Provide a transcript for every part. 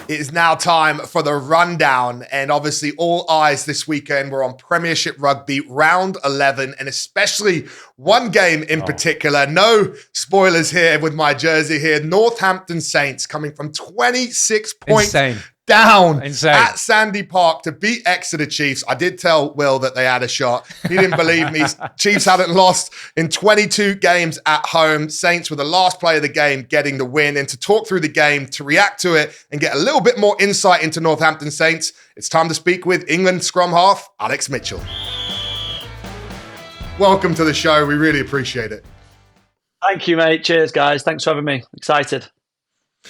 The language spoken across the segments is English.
It is now time for the rundown, and obviously all eyes this weekend were on Premiership Rugby Round 11, and especially one game in particular. No spoilers here with my jersey here. Northampton Saints coming from 26 points down at Sandy Park to beat Exeter Chiefs. I did tell Will that they had a shot. He didn't believe me. Chiefs hadn't lost in 22 games at home. Saints were the last play of the game getting the win. And to talk through the game, to react to it, and get a little bit more insight into Northampton Saints, it's time to speak with England scrum half, Alex Mitchell. Welcome to the show. We really appreciate it. Thank you, mate. Cheers, guys. Thanks for having me. Excited.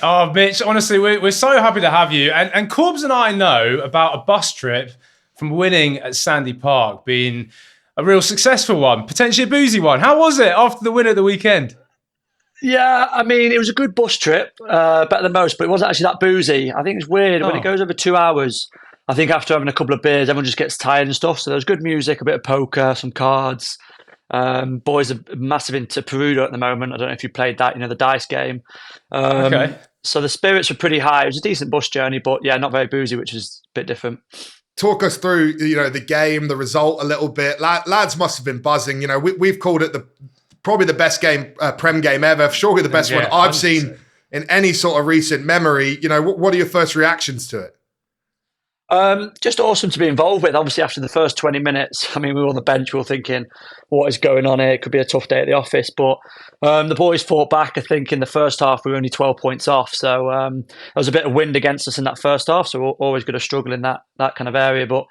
Oh, Mitch, honestly, we're so happy to have you. And Corbs and I know about a bus trip from winning at Sandy Park being a real successful one, potentially a boozy one. How was it after the win at the weekend? Yeah, I mean, it was a good bus trip, better than most, but it wasn't actually that boozy. I think it's weird when it goes over 2 hours. I think after having a couple of beers, everyone just gets tired and stuff. So there was good music, a bit of poker, some cards. Boys are massive into Perudo at the moment. I don't know if you played that, the dice game. Okay. So the spirits were pretty high. It was a decent bus journey, but yeah, not very boozy, which was a bit different. Talk us through, the game, the result a little bit. Lads must have been buzzing. We've called it probably the best game, Prem game ever. Surely the best one I've 100%. Seen in any sort of recent memory. What are your first reactions to it? Just awesome to be involved with. Obviously, after the first 20 minutes, we were on the bench, we were thinking, what is going on here? It could be a tough day at the office. But the boys fought back. I think in the first half, we were only 12 points off. So there was a bit of wind against us in that first half. So we're always going to struggle in that kind of area. But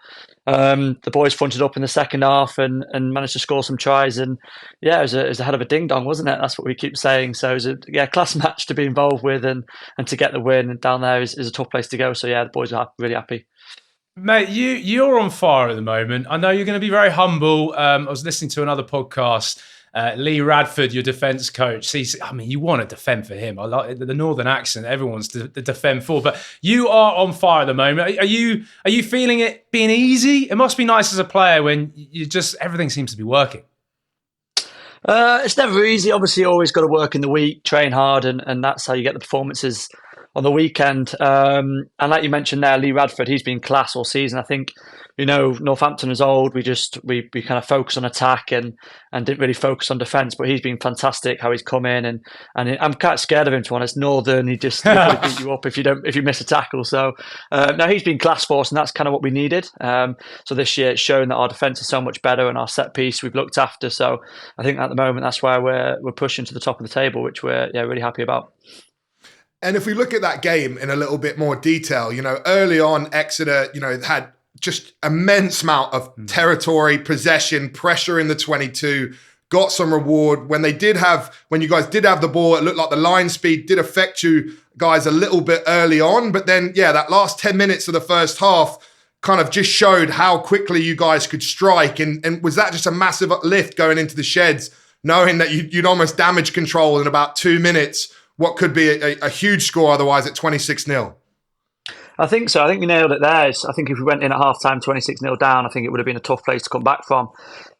the boys fronted up in the second half and managed to score some tries. And yeah, it was a hell of a ding-dong, wasn't it? That's what we keep saying. So it was a class match to be involved with and to get the win down there is a tough place to go. So yeah, the boys are really happy. Mate, you're on fire at the moment. I know you're going to be very humble. I was listening to another podcast. Lee Radford, your defence coach. You want to defend for him. I like the northern accent. Everyone's to defend for, but you are on fire at the moment. Are you feeling it being easy? It must be nice as a player when everything seems to be working. It's never easy. Obviously, you always got to work in the week, train hard, and that's how you get the performances on the weekend. And like you mentioned there, Lee Radford, he's been class all season. I think, Northampton is old. We kind of focus on attack and didn't really focus on defence, but he's been fantastic how he's come in and I'm quite scared of him, to be honest. Northern, he'll probably beat you up if you miss a tackle. So no, he's been class for us, and that's kind of what we needed. So this year it's shown that our defence is so much better and our set piece we've looked after. So I think at the moment that's why we're pushing to the top of the table, which we're really happy about. And if we look at that game in a little bit more detail, early on, Exeter, had just immense amount of territory, possession, pressure in the 22, got some reward. When you guys did have the ball, it looked like the line speed did affect you guys a little bit early on. But then, that last 10 minutes of the first half kind of just showed how quickly you guys could strike. And was that just a massive lift going into the sheds, knowing that you'd almost damage control in about 2 minutes? What could be a huge score otherwise at 26-0? I think so. I think we nailed it there. I think if we went in at half-time 26-0 down, I think it would have been a tough place to come back from.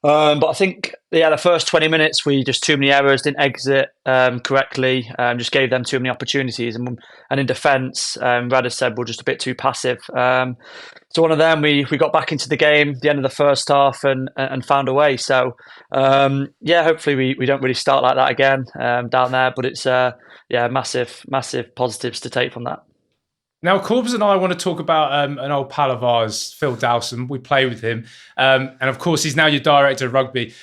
But I think, the first 20 minutes, we just too many errors, didn't exit correctly, just gave them too many opportunities. And in defence, Rad has said we're just a bit too passive. So one of them, we got back into the game at the end of the first half and found a way. So, hopefully we don't really start like that again down there. But it's, massive positives to take from that. Now, Corbs and I want to talk about an old pal of ours, Phil Dowson. We play with him. And of course, he's now your director of rugby.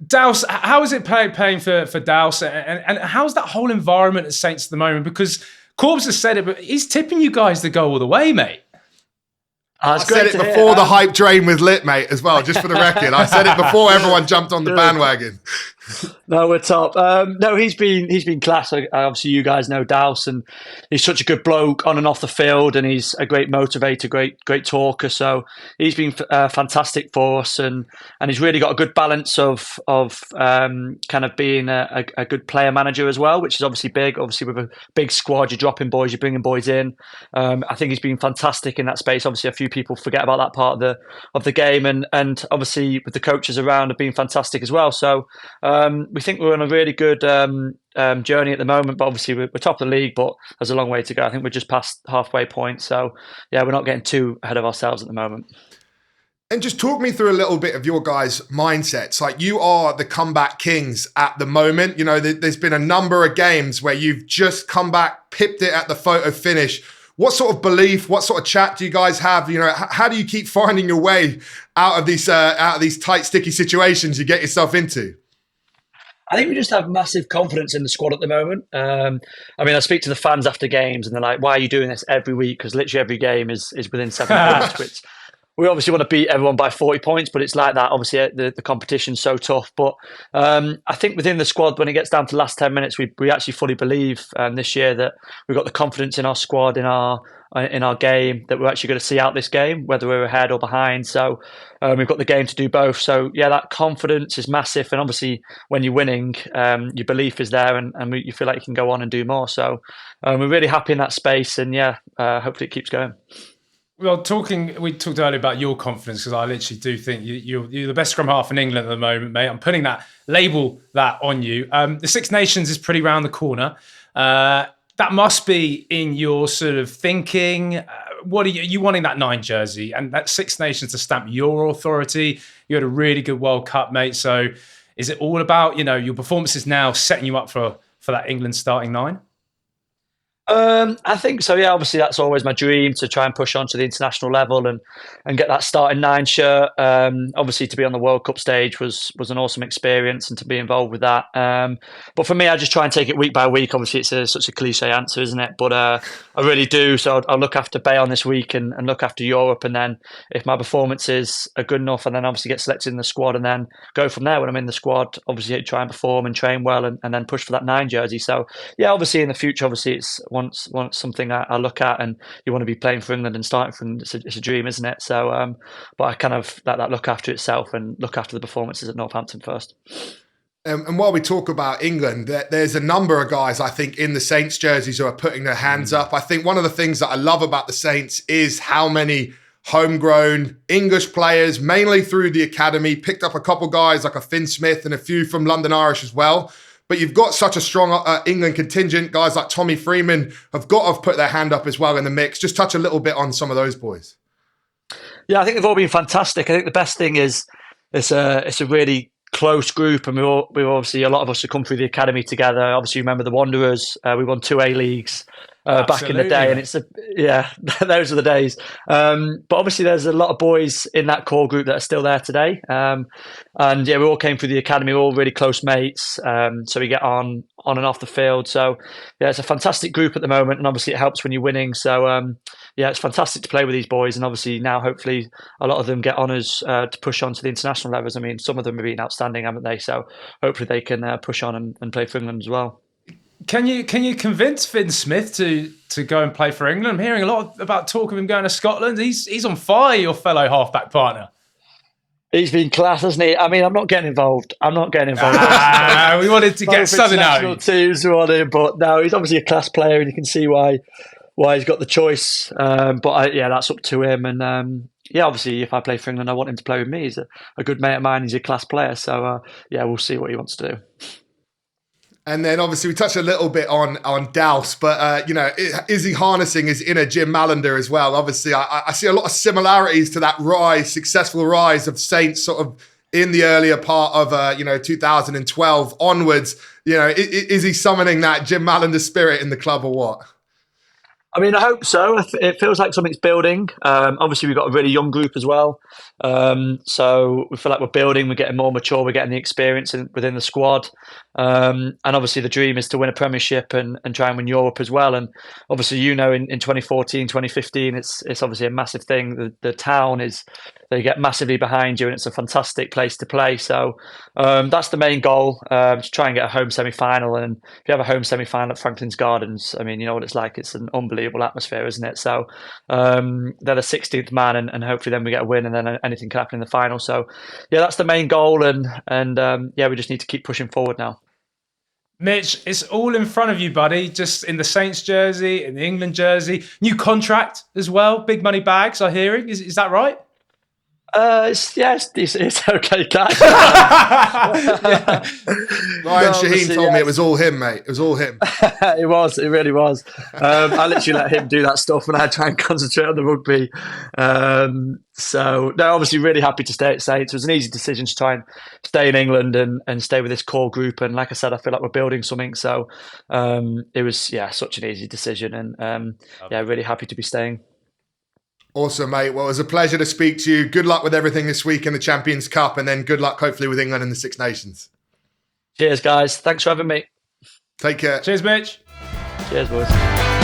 Douse, how is it playing for Douse? And how's that whole environment at Saints at the moment? Because Corbs has said it, but he's tipping you guys to go all the way, mate. I said it before the hype train was lit, mate, as well, just for the record. I said it before everyone jumped on the bandwagon. No, we're top. No, he's been class. Obviously, you guys know Douse, and he's such a good bloke on and off the field, and he's a great motivator, great talker. So he's been fantastic for us, and he's really got a good balance of kind of being a good player manager as well, which is obviously big. Obviously, with a big squad, you're dropping boys, you're bringing boys in. I think he's been fantastic in that space. Obviously, a few people forget about that part of the game, and obviously with the coaches around have been fantastic as well. So. we think we're on a really good journey at the moment, but obviously we're top of the league, but there's a long way to go. I think we're just past halfway point. So, yeah, we're not getting too ahead of ourselves at the moment. And just talk me through a little bit of your guys' mindsets. Like, you are the comeback kings at the moment. You know, there's been a number of games where you've just come back, pipped it at the photo finish. What sort of belief, what sort of chat do you guys have? You know, how do you keep finding your way out of these tight, sticky situations you get yourself into? I think we just have massive confidence in the squad at the moment. I mean, I speak to the fans after games and they're like, why are you doing this every week? Because literally every game is within 7 points, which we obviously want to beat everyone by 40 points, but it's like that. Obviously, the competition's so tough. But I think within the squad, when it gets down to the last 10 minutes, we actually fully believe this year that we've got the confidence in our squad, in our game, that we're actually going to see out this game, whether we're ahead or behind. So we've got the game to do both. So, yeah, that confidence is massive. And obviously, when you're winning, your belief is there and you feel like you can go on and do more. So we're really happy in that space. And, yeah, hopefully it keeps going. Well, we talked earlier about your confidence, because I literally do think you're the best scrum half in England at the moment, mate. I'm putting that on you. The Six Nations is pretty round the corner. That must be in your sort of thinking. What are you wanting that 9 jersey and that Six Nations to stamp your authority? You had a really good World Cup, mate. So is it all about, you know, your performances now setting you up for that England starting 9? I think so, yeah. Obviously, that's always my dream, to try and push on to the international level and get that starting 9 shirt. Obviously, to be on the World Cup stage was an awesome experience, and to be involved with that. But for me, I just try and take it week by week. Obviously, it's such a cliche answer, isn't it? But I really do. So I'll look after Bayonne this week and look after Europe. And then if my performances are good enough, and then obviously get selected in the squad, and then go from there when I'm in the squad, obviously try and perform and train well, and then push for that 9 jersey. So, yeah, obviously in the future, obviously it's once something I look at, and you want to be playing for England and starting for England. It's a dream, isn't it? So, but I kind of let that look after itself and look after the performances at Northampton first. And while we talk about England, there's a number of guys, I think, in the Saints jerseys who are putting their hands up. I think one of the things that I love about the Saints is how many homegrown English players, mainly through the academy, picked up a couple guys like a Finn Smith and a few from London Irish as well. But you've got such a strong England contingent. Guys like Tommy Freeman have got to have put their hand up as well in the mix. Just touch a little bit on some of those boys. Yeah, I think they've all been fantastic. I think the best thing is it's a really close group, and we obviously, a lot of us have come through the academy together. Obviously, you remember the Wanderers. We won 2 A-Leagues back in the day, and those are the days. But obviously, there's a lot of boys in that core group that are still there today. And yeah, we all came through the academy. We're all really close mates. So we get on and off the field. So yeah, it's a fantastic group at the moment, and obviously it helps when you're winning. So yeah, it's fantastic to play with these boys, and obviously now hopefully a lot of them get honours to push on to the international levels. I mean, some of them have been outstanding, haven't they? So hopefully they can push on and play for England as well. Can you convince Finn Smith to go and play for England? I'm hearing a lot about talk of him going to Scotland. He's on fire, your fellow halfback partner. He's been class, hasn't he? I mean, I'm not getting involved. We wanted to get something out of teams who want him, but no, he's obviously a class player, and you can see why he's got the choice. But yeah, that's up to him. And yeah, obviously, if I play for England, I want him to play with me. He's a good mate of mine. He's a class player. So yeah, we'll see what he wants to do. And then obviously we touched a little bit on Douse, but is he harnessing his inner Jim Malander as well? Obviously, I see a lot of similarities to that successful rise of Saints sort of in the earlier part of 2012 onwards. Is he summoning that Jim Malander spirit in the club or what? I mean, I hope so. It feels like something's building. Obviously, we've got a really young group as well. So we feel like we're building, we're getting more mature, we're getting the experience within the squad. And obviously the dream is to win a Premiership and try and win Europe as well. And obviously, in 2014, 2015, it's obviously a massive thing. The town they get massively behind you, and it's a fantastic place to play. So that's the main goal, to try and get a home semi-final. And if you have a home semi-final at Franklin's Gardens, I mean, you know what it's like. It's an unbelievable atmosphere, isn't it? So they're the 16th man, and hopefully then we get a win, and then anything can happen in the final. So yeah, that's the main goal, and yeah, we just need to keep pushing forward now. Mitch, it's all in front of you, buddy. Just in the Saints jersey, in the England jersey, new contract as well, big money bags. I'm hearing, is that right? It's okay, guys. Ryan Shaheen told me it was all him, mate. It was all him. It really was. I literally let him do that stuff and I try and concentrate on the rugby. So, no, obviously really happy to stay at Saints. It was an easy decision to try and stay in England and stay with this core group. And like I said, I feel like we're building something. So it was, such an easy decision. And really happy to be staying. Awesome, mate. Well, it was a pleasure to speak to you. Good luck with everything this week in the Champions Cup, and then good luck, hopefully, with England in the Six Nations. Cheers, guys. Thanks for having me. Take care. Cheers, Mitch. Cheers, boys.